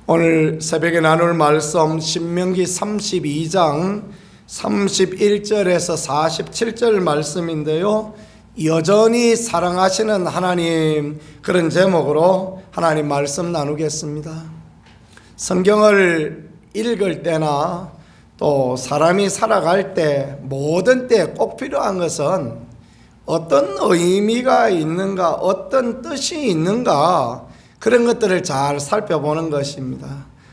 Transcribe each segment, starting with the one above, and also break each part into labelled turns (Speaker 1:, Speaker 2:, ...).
Speaker 1: 오늘 새벽에 나눌 말씀 신명기 32장 31절에서 47절 말씀인데요, 여전히 사랑하시는 하나님, 그런 제목으로 하나님 말씀 나누겠습니다. 성경을 읽을 때나 또 사람이 살아갈 때 모든 때 꼭 필요한 것은 어떤 의미가 있는가, 어떤 뜻이 있는가, 그런 것들을 잘 살펴보는 것입니다.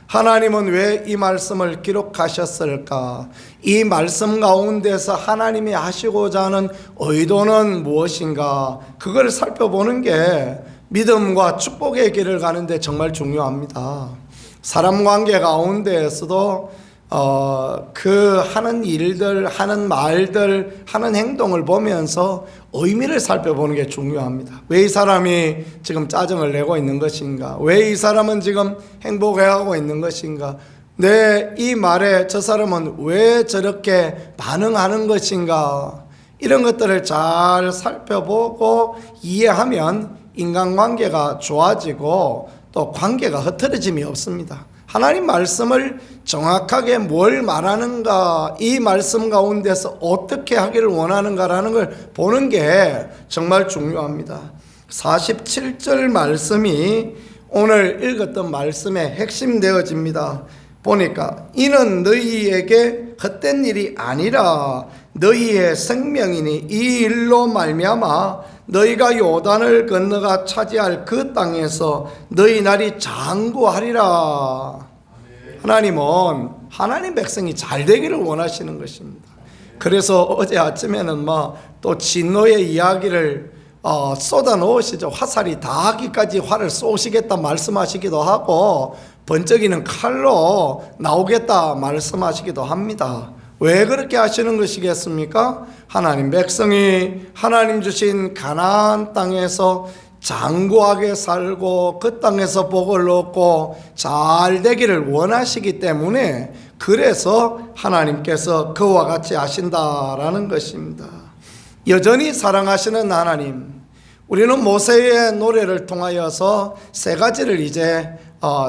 Speaker 1: 하나님은 왜 이 말씀을 기록하셨을까? 이 말씀 가운데서 하나님이 하시고자 하는 의도는 무엇인가? 그걸 살펴보는 게 믿음과 축복의 길을 가는데 정말 중요합니다. 사람 관계 가운데에서도 그 하는 일들, 하는 말들, 하는 행동을 보면서 의미를 살펴보는 게 중요합니다. 왜 이 사람이 지금 짜증을 내고 있는 것인가? 왜 이 사람은 지금 행복해하고 있는 것인가? 내 이 말에 저 사람은 왜 저렇게 반응하는 것인가? 이런 것들을 잘 살펴보고 이해하면 인간관계가 좋아지고 또 관계가 흐트러짐이 없습니다. 하나님 말씀을 정확하게 뭘 말하는가, 이 말씀 가운데서 어떻게 하기를 원하는가라는 걸 보는 게 정말 중요합니다. 47절 말씀이 오늘 읽었던 말씀의 핵심 되어집니다. 보니까 이는 너희에게 헛된 일이 아니라 너희의 생명이니 이 일로 말미암아 너희가 요단을 건너가 차지할 그 땅에서 너희 날이 장구하리라. 하나님은 하나님 백성이 잘 되기를 원하시는 것입니다. 그래서 어제 아침에는 또 진노의 이야기를 쏟아 놓으시죠. 화살이 닿기까지 화를 쏘시겠다 말씀하시기도 하고 번쩍이는 칼로 나오겠다 말씀하시기도 합니다. 왜 그렇게 하시는 것이겠습니까? 하나님 백성이 하나님 주신 가나안 땅에서 장구하게 살고 그 땅에서 복을 얻고 잘 되기를 원하시기 때문에, 그래서 하나님께서 그와 같이 하신다라는 것입니다. 여전히 사랑하시는 하나님, 우리는 모세의 노래를 통하여서 세 가지를 이제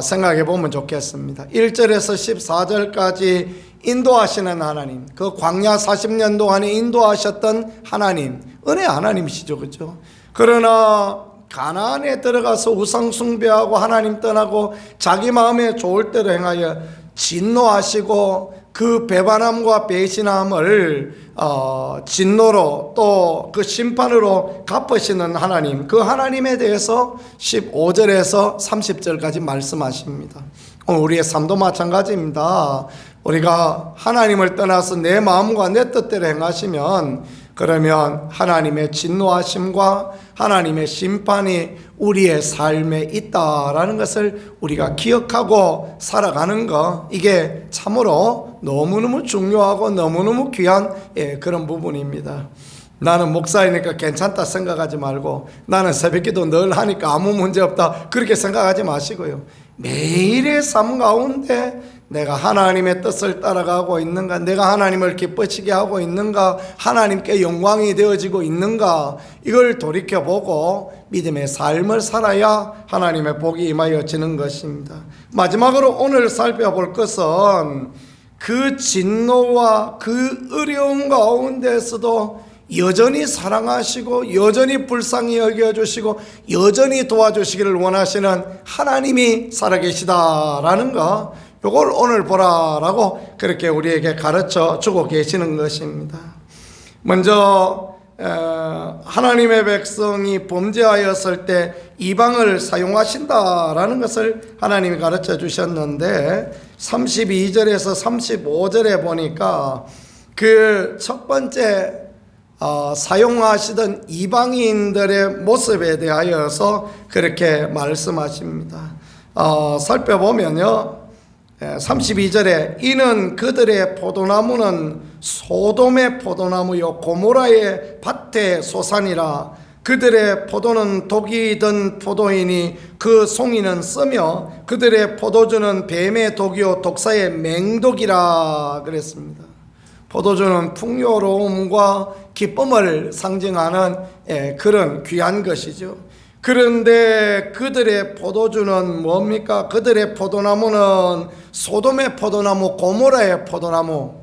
Speaker 1: 생각해 보면 좋겠습니다. 1절에서 14절까지 인도하시는 하나님, 그 광야 40년 동안에 인도하셨던 하나님, 은혜 하나님이시죠, 그렇죠? 그러나 가나안에 들어가서 우상 숭배하고 하나님 떠나고 자기 마음에 좋을 대로 행하여 진노하시고 그 배반함과 배신함을 진노로 또 그 심판으로 갚으시는 하나님, 그 하나님에 대해서 15절에서 30절까지 말씀하십니다. 오늘 우리의 삶도 마찬가지입니다. 우리가 하나님을 떠나서 내 마음과 내 뜻대로 행하시면, 그러면 하나님의 진노하심과 하나님의 심판이 우리의 삶에 있다라는 것을 우리가 기억하고 살아가는 것, 이게 참으로 너무너무 중요하고 너무너무 귀한 그런 부분입니다. 나는 목사이니까 괜찮다 생각하지 말고, 나는 새벽기도 늘 하니까 아무 문제 없다 그렇게 생각하지 마시고요, 매일의 삶 가운데 내가 하나님의 뜻을 따라가고 있는가, 내가 하나님을 기쁘시게 하고 있는가, 하나님께 영광이 되어지고 있는가, 이걸 돌이켜보고 믿음의 삶을 살아야 하나님의 복이 임하여지는 것입니다. 마지막으로 오늘 살펴볼 것은 그 진노와 그 어려움 가운데서도 여전히 사랑하시고 여전히 불쌍히 여겨주시고 여전히 도와주시기를 원하시는 하나님이 살아계시다라는 거, 이걸 오늘 보라라고 그렇게 우리에게 가르쳐 주고 계시는 것입니다. 먼저 하나님의 백성이 범죄하였을 때 이방을 사용하신다라는 것을 하나님이 가르쳐 주셨는데, 32절에서 35절에 보니까 그 첫 번째 사용하시던 이방인들의 모습에 대하여서 그렇게 말씀하십니다. 살펴보면요, 32절에 이는 그들의 포도나무는 소돔의 포도나무요 고모라의 밭의 소산이라. 그들의 포도는 독이 든 포도이니 그 송이는 쓰며 그들의 포도주는 뱀의 독이요 독사의 맹독이라 그랬습니다. 포도주는 풍요로움과 기쁨을 상징하는 그런 귀한 것이죠. 그런데 그들의 포도주는 뭡니까? 그들의 포도나무는 소돔의 포도나무, 고모라의 포도나무.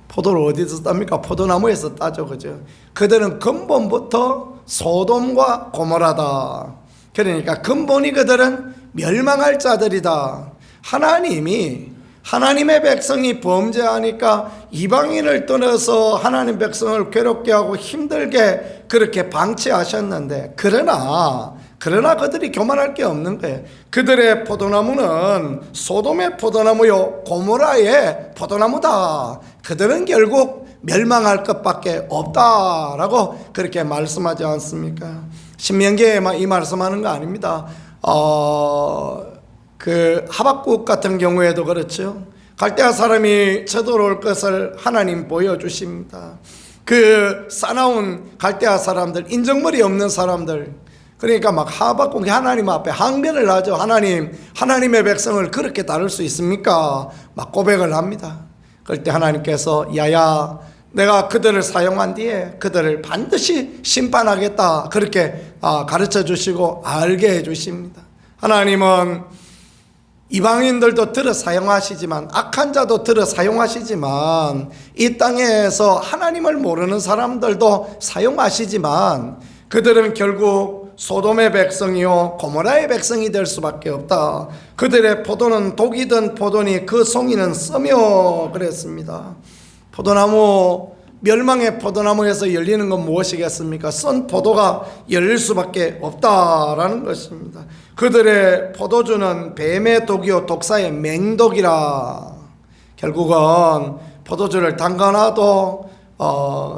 Speaker 1: 포도를 어디서 땁니까? 포도나무에서 따죠, 그죠? 그들은 근본부터 소돔과 고모라다. 그러니까 근본이 그들은 멸망할 자들이다. 하나님의 백성이 범죄하니까 이방인을 떠나서 하나님 백성을 괴롭게 하고 힘들게 그렇게 방치하셨는데, 그러나 그들이 교만할 게 없는 거예요. 그들의 포도나무는 소돔의 포도나무요 고모라의 포도나무다. 그들은 결국 멸망할 것밖에 없다라고 그렇게 말씀하지 않습니까? 신명기에 이 말씀하는 거 아닙니다. 그 하박국 같은 경우에도 그렇죠. 갈대아 사람이 쳐들어올 것을 하나님 보여주십니다. 그 싸나운 갈대아 사람들, 인정머리 없는 사람들, 그러니까 하박국이 하나님 앞에 항변을 하죠. 하나님의 백성을 그렇게 다룰 수 있습니까? 고백을 합니다. 그럴 때 하나님께서 야야, 내가 그들을 사용한 뒤에 그들을 반드시 심판하겠다, 그렇게 가르쳐 주시고 알게 해 주십니다. 하나님은 이방인들도 들어 사용하시지만, 악한 자도 들어 사용하시지만, 이 땅에서 하나님을 모르는 사람들도 사용하시지만, 그들은 결국 소돔의 백성이요 고모라의 백성이 될 수밖에 없다. 그들의 포도는 독이든 포도니 그 송이는 써며 그랬습니다. 포도나무, 멸망의 포도나무에서 열리는 건 무엇이겠습니까? 썬 포도가 열릴 수밖에 없다라는 것입니다. 그들의 포도주는 뱀의 독이요 독사의 맹독이라. 결국은 포도주를 담가놔도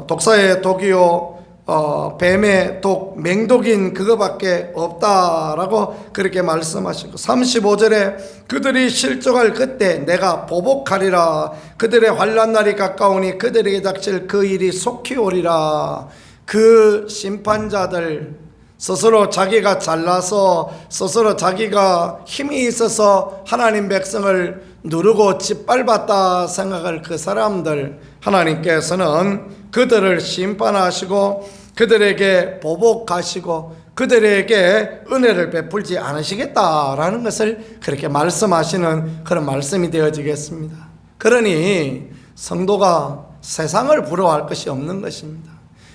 Speaker 1: 독사의 독이요 뱀의 독, 맹독인 그거밖에 없다라고 그렇게 말씀하시고, 35절에 그들이 실족할 그때 내가 보복하리라. 그들의 환난 날이 가까우니 그들에게 닥칠 그 일이 속히 오리라. 그 심판자들, 스스로 자기가 잘나서 스스로 자기가 힘이 있어서 하나님 백성을 누르고 짓밟았다 생각할 그 사람들, 하나님께서는 그들을 심판하시고 그들에게 보복하시고 그들에게 은혜를 베풀지 않으시겠다라는 것을 그렇게 말씀하시는 그런 말씀이 되어지겠습니다. 그러니 성도가 세상을 부러워할 것이 없는 것입니다.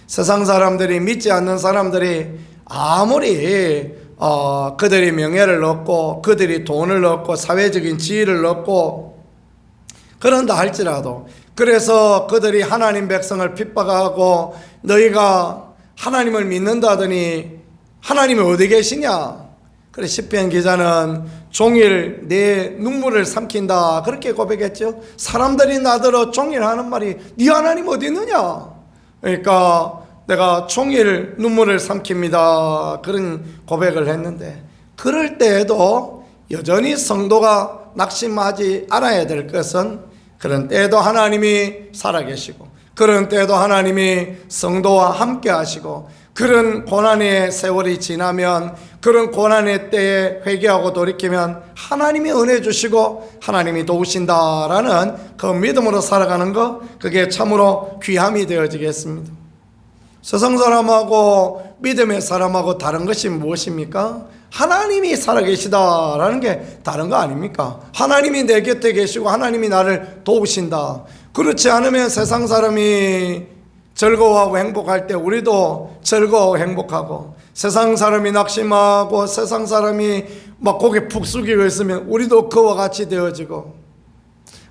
Speaker 1: 세상 사람들이, 믿지 않는 사람들이 아무리 그들이 명예를 얻고 그들이 돈을 얻고 사회적인 지위를 얻고 그런다 할지라도, 그래서 그들이 하나님 백성을 핍박하고 너희가 하나님을 믿는다더니 하나님이 어디 계시냐? 그래 시편 기자는 종일 내 눈물을 삼킨다 그렇게 고백했죠. 사람들이 나더러 종일 하는 말이 네 하나님 어디 있느냐? 그러니까 내가 종일 눈물을 삼킵니다 그런 고백을 했는데, 그럴 때에도 여전히 성도가 낙심하지 않아야 될 것은, 그런 때에도 하나님이 살아계시고 그런 때에도 하나님이 성도와 함께 하시고, 그런 고난의 세월이 지나면, 그런 고난의 때에 회개하고 돌이키면 하나님이 은혜 주시고 하나님이 도우신다라는 그 믿음으로 살아가는 것, 그게 참으로 귀함이 되어지겠습니다. 세상 사람하고 믿음의 사람하고 다른 것이 무엇입니까? 하나님이 살아계시다라는 게 다른 거 아닙니까? 하나님이 내 곁에 계시고 하나님이 나를 도우신다. 그렇지 않으면 세상 사람이 즐거워하고 행복할 때 우리도 즐거워하고 행복하고, 세상 사람이 낙심하고 세상 사람이 고개 푹 숙이고 있으면 우리도 그와 같이 되어지고,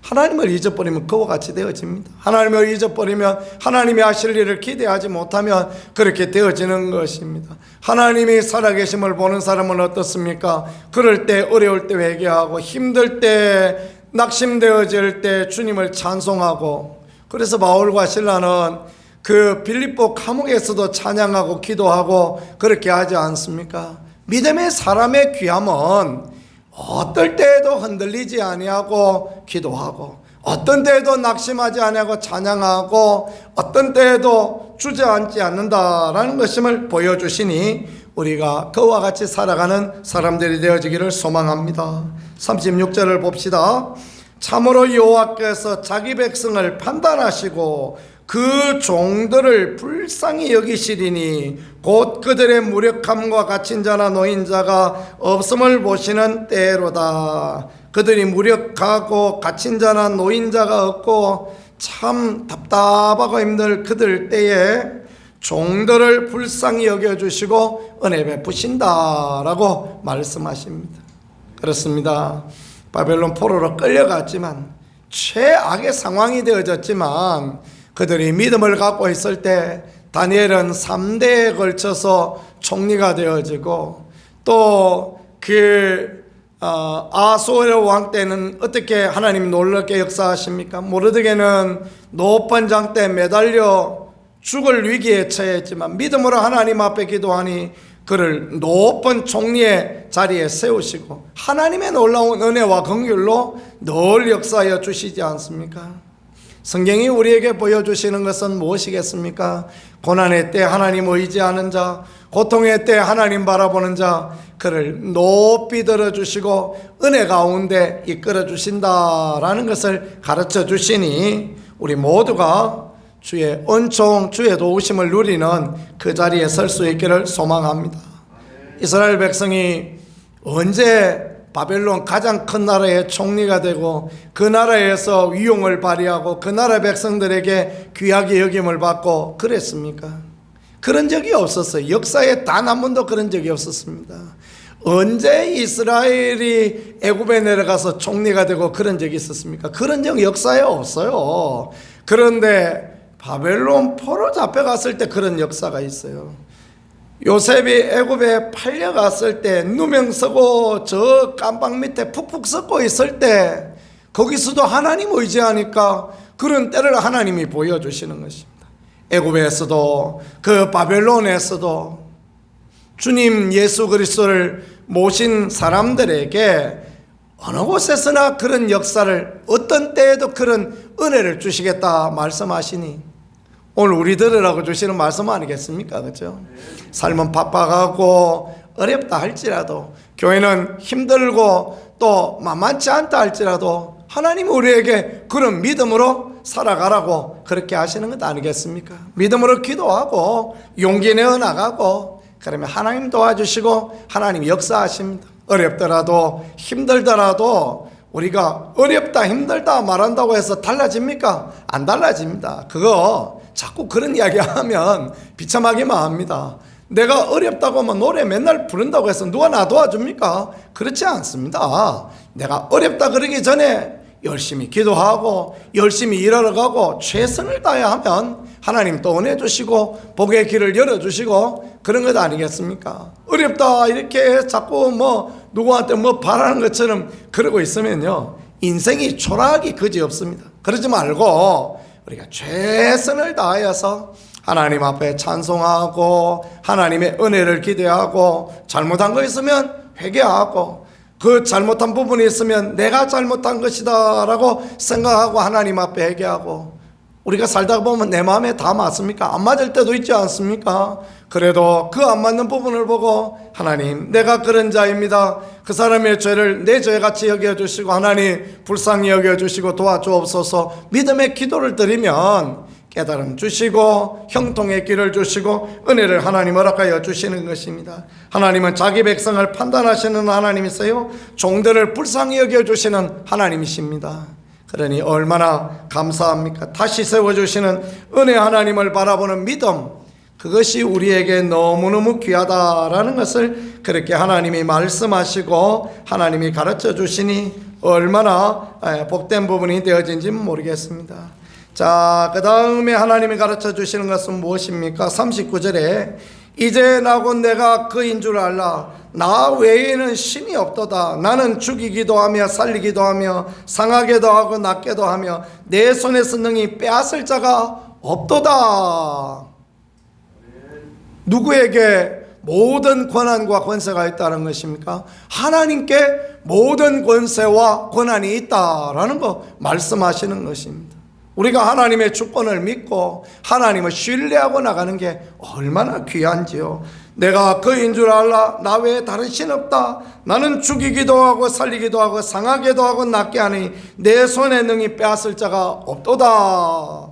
Speaker 1: 하나님을 잊어버리면 그와 같이 되어집니다. 하나님을 잊어버리면 하나님이 하실 일을 기대하지 못하면 그렇게 되어지는 것입니다. 하나님이 살아계심을 보는 사람은 어떻습니까? 그럴 때, 어려울 때 회개하고, 힘들 때, 낙심되어질 때 주님을 찬송하고, 그래서 바울과 실라는 그 빌립보 감옥에서도 찬양하고 기도하고 그렇게 하지 않습니까? 믿음의 사람의 귀함은 어떨 때에도 흔들리지 아니하고 기도하고, 어떤 때에도 낙심하지 아니하고 찬양하고, 어떤 때에도 주저앉지 않는다라는 것임을 보여주시니 우리가 그와 같이 살아가는 사람들이 되어지기를 소망합니다. 36절을 봅시다. 참으로 여호와께서 자기 백성을 판단하시고 그 종들을 불쌍히 여기시리니 곧 그들의 무력함과 갇힌 자나 노인자가 없음을 보시는 때로다. 그들이 무력하고 갇힌 자나 노인자가 없고 참 답답하고 힘들 그들 때에 종들을 불쌍히 여겨주시고 은혜 베푸신다라고 말씀하십니다. 그렇습니다. 바벨론 포로로 끌려갔지만 최악의 상황이 되어졌지만 그들이 믿음을 갖고 있을 때 다니엘은 3대에 걸쳐서 총리가 되어지고 또 아수르 왕 때는 어떻게 하나님 놀랍게 역사하십니까? 모르드게는 높은 장대에 매달려 죽을 위기에 처했지만 믿음으로 하나님 앞에 기도하니 그를 높은 총리의 자리에 세우시고 하나님의 놀라운 은혜와 긍휼로 늘 역사하여 주시지 않습니까? 성경이 우리에게 보여주시는 것은 무엇이겠습니까? 고난의 때 하나님 의지하는 자, 고통의 때 하나님 바라보는 자, 그를 높이 들어주시고 은혜 가운데 이끌어 주신다라는 것을 가르쳐 주시니 우리 모두가 주의 은총, 주의 도우심을 누리는 그 자리에 설 수 있기를 소망합니다. 이스라엘 백성이 언제 바벨론 가장 큰 나라의 총리가 되고 그 나라에서 위용을 발휘하고 그 나라 백성들에게 귀하게 여김을 받고 그랬습니까? 그런 적이 없었어요. 역사에 단 한 번도 그런 적이 없었습니다. 언제 이스라엘이 애굽에 내려가서 총리가 되고 그런 적이 있었습니까? 그런 적 역사에 없어요. 그런데 바벨론 포로 잡혀갔을 때 그런 역사가 있어요. 요셉이 애굽에 팔려갔을 때 누명 쓰고 저 깜방 밑에 푹푹 썩고 있을 때 거기서도 하나님 의지하니까 그런 때를 하나님이 보여주시는 것입니다. 애굽에서도 그 바벨론에서도 주님 예수 그리스도를 모신 사람들에게 어느 곳에서나 그런 역사를 어떤 때에도 그런 은혜를 주시겠다 말씀하시니 오늘 우리들으라고 주시는 말씀 아니겠습니까? 그렇죠? 삶은 바빠가고 어렵다 할지라도 교회는 힘들고 또 만만치 않다 할지라도 하나님 우리에게 그런 믿음으로 살아가라고 그렇게 하시는 것 아니겠습니까? 믿음으로 기도하고 용기 내어 나가고 그러면 하나님 도와주시고 하나님 역사하십니다. 어렵더라도 힘들더라도 우리가 어렵다 힘들다 말한다고 해서 달라집니까? 안 달라집니다. 그거 자꾸 그런 이야기 하면 비참하기만 합니다. 내가 어렵다고 하면 노래 맨날 부른다고 해서 누가 나 도와줍니까? 그렇지 않습니다. 내가 어렵다 그러기 전에 열심히 기도하고 열심히 일하러 가고 최선을 다해야 하면 하나님 또 은혜 주시고 복의 길을 열어주시고 그런 것 아니겠습니까? 어렵다 이렇게 자꾸 누구한테 바라는 것처럼 그러고 있으면요 인생이 초라하기 그지없습니다. 그러지 말고 우리가 최선을 다하여서 하나님 앞에 찬송하고 하나님의 은혜를 기대하고 잘못한 거 있으면 회개하고 그 잘못한 부분이 있으면 내가 잘못한 것이다 라고 생각하고 하나님 앞에 회개하고 우리가 살다 보면 내 마음에 다 맞습니까? 안 맞을 때도 있지 않습니까? 그래도 그 안 맞는 부분을 보고 하나님 내가 그런 자입니다. 그 사람의 죄를 내 죄같이 여겨주시고 하나님 불쌍히 여겨주시고 도와주옵소서 믿음의 기도를 드리면 깨달음 주시고 형통의 길을 주시고 은혜를 하나님 허락하여 주시는 것입니다. 하나님은 자기 백성을 판단하시는 하나님이세요. 종들을 불쌍히 여겨주시는 하나님이십니다. 그러니 얼마나 감사합니까? 다시 세워주시는 은혜 하나님을 바라보는 믿음, 그것이 우리에게 너무너무 귀하다라는 것을 그렇게 하나님이 말씀하시고 하나님이 가르쳐 주시니 얼마나 복된 부분이 되어진지 모르겠습니다. 자, 그 다음에 하나님이 가르쳐 주시는 것은 무엇입니까? 39절에 이제 나고 내가 그인 줄 알라. 나 외에는 신이 없도다. 나는 죽이기도 하며 살리기도 하며 상하게도 하고 낫게도 하며 내 손에서 능히 빼앗을 자가 없도다. 누구에게 모든 권한과 권세가 있다는 것입니까? 하나님께 모든 권세와 권한이 있다라는 거 말씀하시는 것입니다. 우리가 하나님의 주권을 믿고 하나님을 신뢰하고 나가는 게 얼마나 귀한지요. 내가 그인 줄 알라. 나 외에 다른 신 없다. 나는 죽이기도 하고 살리기도 하고 상하게도 하고 낫게 하니 내 손에 능히 빼앗을 자가 없도다.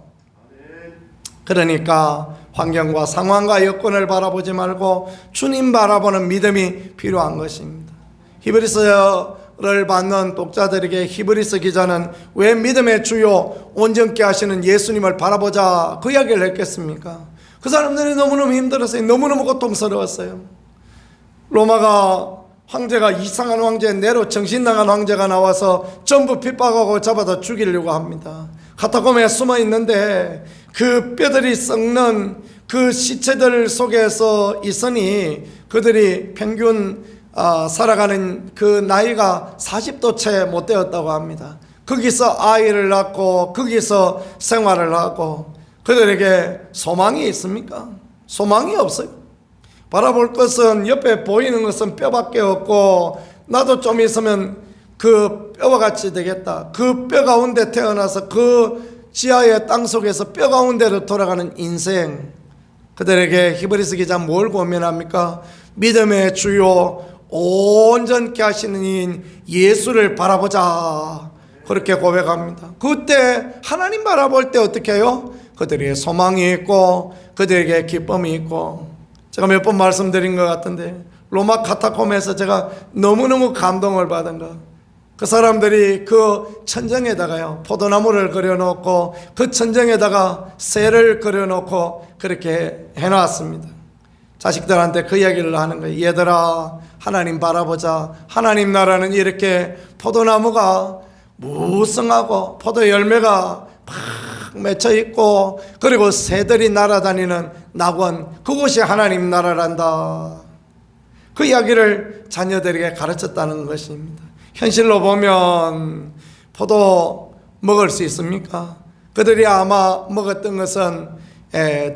Speaker 1: 그러니까 환경과 상황과 여건을 바라보지 말고 주님 바라보는 믿음이 필요한 것입니다. 히브리서를 받는 독자들에게 히브리서 기자는 왜 믿음의 주요 온전케 하시는 예수님을 바라보자 그 이야기를 했겠습니까? 그 사람들이 너무너무 힘들었어요. 너무너무 고통스러웠어요. 로마가 황제가 이상한 황제, 네로 정신나간 황제가 나와서 전부 핍박하고 잡아다 죽이려고 합니다. 카타콤에 숨어 있는데 그 뼈들이 썩는 그 시체들 속에서 있으니 그들이 평균 살아가는 그 나이가 40도 채 못 되었다고 합니다. 거기서 아이를 낳고 거기서 생활을 하고 그들에게 소망이 있습니까? 소망이 없어요. 바라볼 것은 옆에 보이는 것은 뼈밖에 없고 나도 좀 있으면 그 뼈와 같이 되겠다. 그 뼈 가운데 태어나서 그 지하의 땅 속에서 뼈 가운데로 돌아가는 인생. 그들에게 히브리서 기자 뭘 고민합니까? 믿음의 주요 온전케 하시는 이인 예수를 바라보자 그렇게 고백합니다. 그때 하나님 바라볼 때 어떻게 해요? 그들에게 소망이 있고 그들에게 기쁨이 있고 제가 몇 번 말씀드린 것 같은데 로마 카타콤에서 제가 너무너무 감동을 받은 거 그 사람들이 그 천정에다가요 포도나무를 그려놓고 그 천정에다가 새를 그려놓고 그렇게 해놨습니다. 자식들한테 그 이야기를 하는 거예요. 얘들아 하나님 바라보자. 하나님 나라는 이렇게 포도나무가 무성하고 포도 열매가 팍 맺혀 있고 그리고 새들이 날아다니는 낙원 그곳이 하나님 나라란다. 그 이야기를 자녀들에게 가르쳤다는 것입니다. 현실로 보면 포도 먹을 수 있습니까? 그들이 아마 먹었던 것은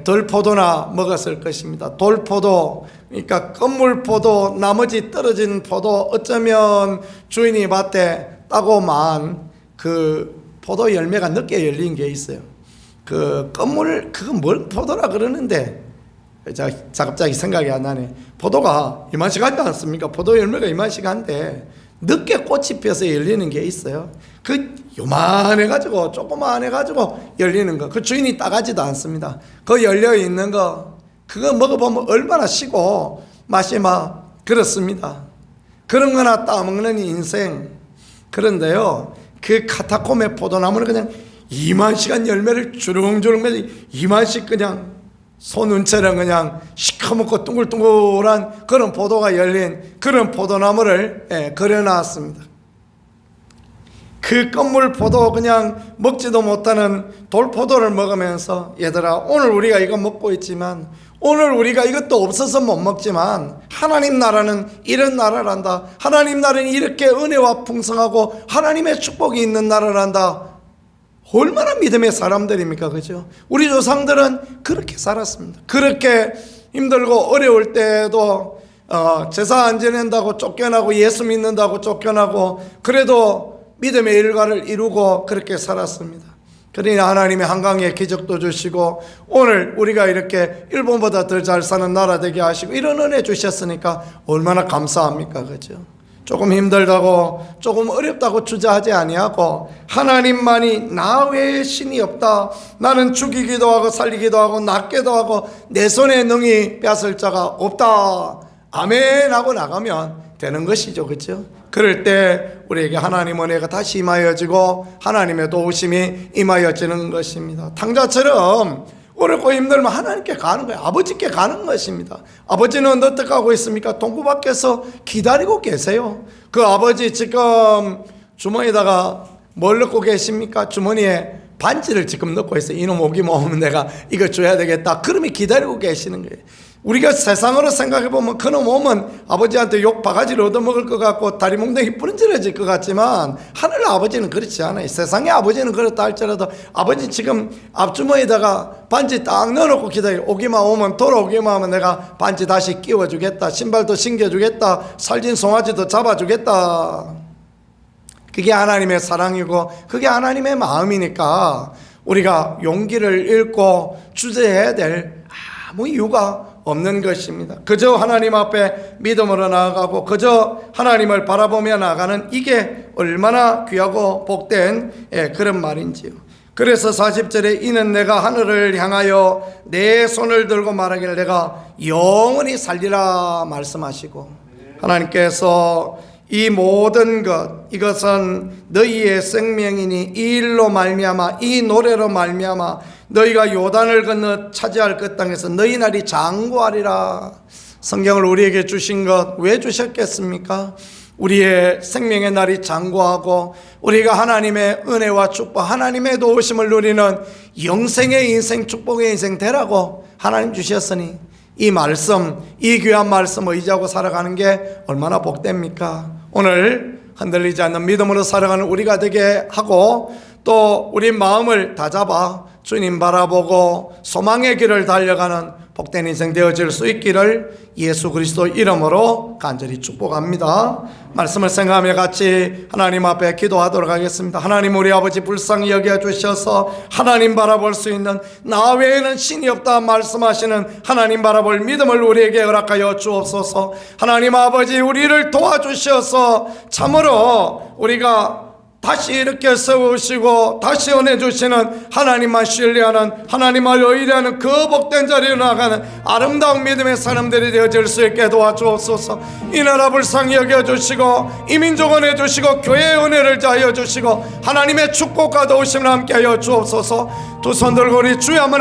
Speaker 1: 돌포도나 먹었을 것입니다. 돌포도, 그러니까 끝물포도, 나머지 떨어진 포도, 어쩌면 주인이 밭에 따고만 그 포도 열매가 늦게 열린 게 있어요. 그 끝물, 그거 뭘 포도라 그러는데, 갑자기 생각이 안 나네. 포도가 이만씩 하지 않습니까? 포도 열매가 이만씩 한데, 늦게 꽃이 펴서 열리는 게 있어요. 그 요만해가지고 조그만해가지고 열리는 거 그 주인이 따가지도 않습니다. 그 열려있는 거 그거 먹어보면 얼마나 시고 맛이 막 그렇습니다. 그런 거나 따먹는 인생. 그런데요 그 카타콤의 포도나무는 그냥 이만씩한 열매를 주렁주렁 맺어 이만씩 그냥 손운처럼 그냥 시커멓고 둥글둥글한 그런 포도가 열린 그런 포도나무를 그려놨습니다. 그 끝물 포도 그냥 먹지도 못하는 돌포도를 먹으면서 얘들아 오늘 우리가 이거 먹고 있지만 오늘 우리가 이것도 없어서 못 먹지만 하나님 나라는 이런 나라란다. 하나님 나라는 이렇게 은혜와 풍성하고 하나님의 축복이 있는 나라란다. 얼마나 믿음의 사람들입니까? 그죠? 우리 조상들은 그렇게 살았습니다. 그렇게 힘들고 어려울 때도 제사 안 지낸다고 쫓겨나고 예수 믿는다고 쫓겨나고 그래도 믿음의 일과를 이루고 그렇게 살았습니다. 그러니 하나님의 한강에 기적도 주시고 오늘 우리가 이렇게 일본보다 더 잘 사는 나라 되게 하시고 이런 은혜 주셨으니까 얼마나 감사합니까? 그죠? 조금 힘들다고 조금 어렵다고 주저하지 아니하고 하나님만이 나 외에 신이 없다. 나는 죽이기도 하고 살리기도 하고 낫기도 하고 내 손에 능히 뺏을 자가 없다. 아멘 하고 나가면 되는 것이죠. 그렇죠? 그럴 때 우리에게 하나님 은혜가 다시 임하여지고 하나님의 도우심이 임하여지는 것입니다. 탕자처럼 어렵고 힘들면 하나님께 가는 거예요. 아버지께 가는 것입니다. 아버지는 어떻게 하고 있습니까? 동구 밖에서 기다리고 계세요. 그 아버지 지금 주머니에다가 뭘 넣고 계십니까? 주머니에 반지를 지금 넣고 있어요. 이놈 오기만 오면 내가 이거 줘야 되겠다. 그러면 기다리고 계시는 거예요. 우리가 세상으로 생각해보면 그놈 오면 아버지한테 욕 바가지를 얻어먹을 것 같고 다리 몽둥이 부러질러질 것 같지만 하늘 아버지는 그렇지 않아요. 세상의 아버지는 그렇다 할지라도 아버지 지금 앞주머니에다가 반지 딱 넣어놓고 기다려. 오기만 오면 돌아오기만 하면 내가 반지 다시 끼워주겠다. 신발도 신겨주겠다. 살진 송아지도 잡아주겠다. 그게 하나님의 사랑이고 그게 하나님의 마음이니까 우리가 용기를 잃고 주저해야 될 아무 이유가 없는 것입니다. 그저 하나님 앞에 믿음으로 나아가고 그저 하나님을 바라보며 나아가는 이게 얼마나 귀하고 복된 그런 말인지요. 그래서 40절에 이는 내가 하늘을 향하여 내 손을 들고 말하기를 내가 영원히 살리라 말씀하시고, 하나님께서 이 모든 것, 이것은 너희의 생명이니 이 일로 말미암아, 이 노래로 말미암아 너희가 요단을 건너 차지할 그 땅에서 너희 날이 장구하리라. 성경을 우리에게 주신 것 왜 주셨겠습니까? 우리의 생명의 날이 장구하고 우리가 하나님의 은혜와 축복, 하나님의 도우심을 누리는 영생의 인생, 축복의 인생 되라고 하나님 주셨으니 이 말씀, 이 귀한 말씀 의지하고 살아가는 게 얼마나 복됩니까? 오늘 흔들리지 않는 믿음으로 살아가는 우리가 되게 하고, 또 우리 마음을 다잡아 주님 바라보고 소망의 길을 달려가는 복된 인생 되어질 수 있기를 예수 그리스도 이름으로 간절히 축복합니다. 말씀을 생각하며 같이 하나님 앞에 기도하도록 하겠습니다. 하나님, 우리 아버지 불쌍히 여겨주셔서 하나님 바라볼 수 있는, 나 외에는 신이 없다 말씀하시는 하나님 바라볼 믿음을 우리에게 허락하여 주옵소서. 하나님 아버지, 우리를 도와주셔서 참으로 우리가 다시 이렇게 세우시고 다시 은혜 주시는, 하나님만 신뢰하는, 하나님을 의뢰하는 그 복된 자리에 나가는 아름다운 믿음의 사람들이 되어질 수 있게 도와주옵소서. 이 나라 불쌍히 여겨주시고 이 민족 은혜 주시고 교회의 은혜를 자하여 주시고 하나님의 축복과 도우심을 함께 하여 주옵소서. 두 손 들고 우리 주여 한번